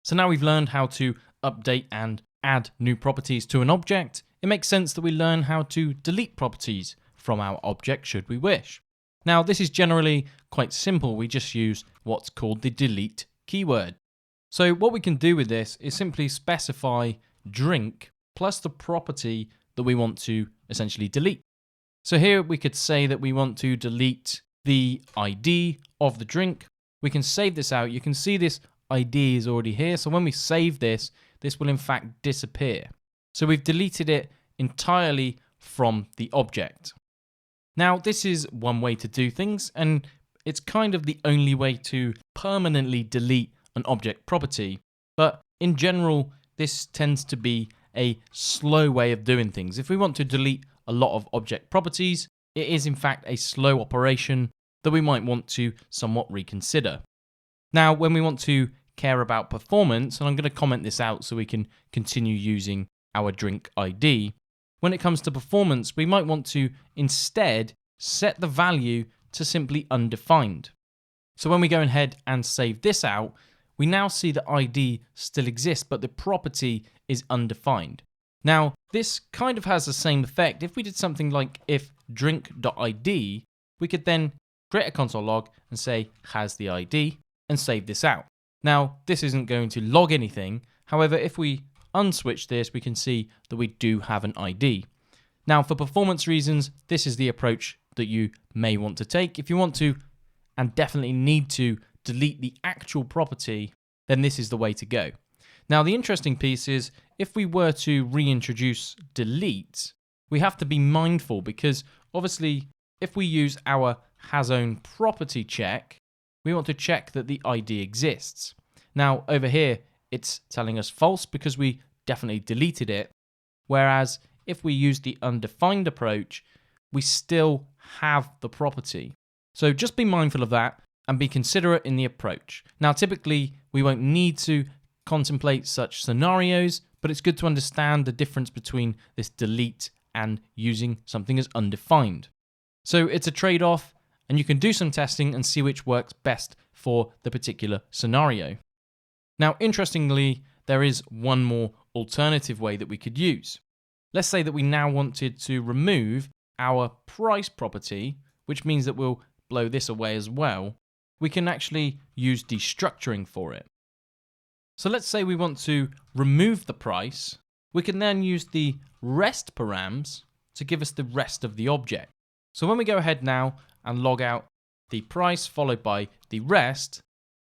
So now we've learned how to update and add new properties to an object, it makes sense that we learn how to delete properties from our object should we wish. Now this is generally quite simple, we just use what's called the delete keyword. So what we can do with this is simply specify drink plus the property that we want to essentially delete. So here we could say that we want to delete the ID of the drink. We can save this out. You can see this ID is already here. So when we save this, this will in fact disappear. So we've deleted it entirely from the object. Now this is one way to do things, and it's kind of the only way to permanently delete an object property. But in general, this tends to be a slow way of doing things. If we want to delete a lot of object properties, it is in fact a slow operation that we might want to somewhat reconsider. Now, when we want to care about performance, and I'm going to comment this out so we can continue using our drink ID. When it comes to performance, we might want to instead set the value to simply undefined. So when we go ahead and save this out, we now see the ID still exists, but the property is undefined. Now, this kind of has the same effect. If we did something like if drink.id, we could then create a console log and say has the ID and save this out. Now, this isn't going to log anything. However, if we unswitch this, we can see that we do have an ID. Now, for performance reasons, this is the approach that you may want to take. If you want to, and definitely need to, delete the actual property, then this is the way to go. Now, the interesting piece is if we were to reintroduce delete, we have to be mindful because obviously if we use our hasOwnProperty check, we want to check that the ID exists. Now over here, it's telling us false because we definitely deleted it. Whereas if we use the undefined approach, we still have the property. So just be mindful of that and be considerate in the approach. Now, typically we won't need to contemplate such scenarios, but it's good to understand the difference between this delete and using something as undefined. So it's a trade-off, and you can do some testing and see which works best for the particular scenario. Now, interestingly, there is one more alternative way that we could use. Let's say that we now wanted to remove our price property, which means that we'll blow this away as well. We can actually use destructuring for it. So let's say we want to remove the price. We can then use the rest params to give us the rest of the object. So when we go ahead now and log out the price followed by the rest,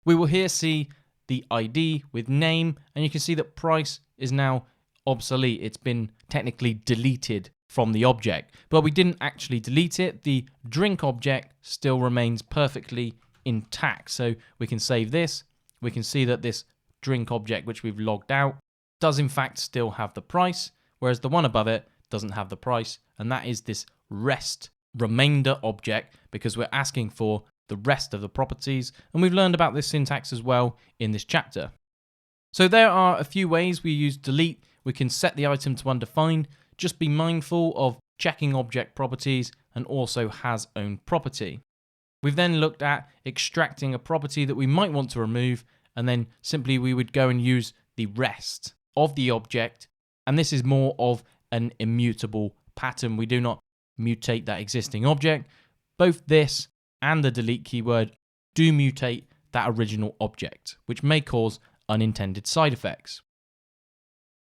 we will here see the ID with name, and you can see that price is now obsolete. It's been technically deleted from the object, but we didn't actually delete it. The drink object still remains perfectly intact. So we can save this. We can see that this drink object, which we've logged out, does in fact still have the price, whereas the one above it doesn't have the price, and that is this rest remainder object because we're asking for the rest of the properties, and we've learned about this syntax as well in this chapter. So there are a few ways we use delete. We can set the item to undefined. Just be mindful of checking object properties and also hasOwnProperty. We've then looked at extracting a property that we might want to remove, and then simply we would go and use the rest of the object, and this is more of an immutable pattern. We do not mutate that existing object. Both this and the delete keyword do mutate that original object, which may cause unintended side effects.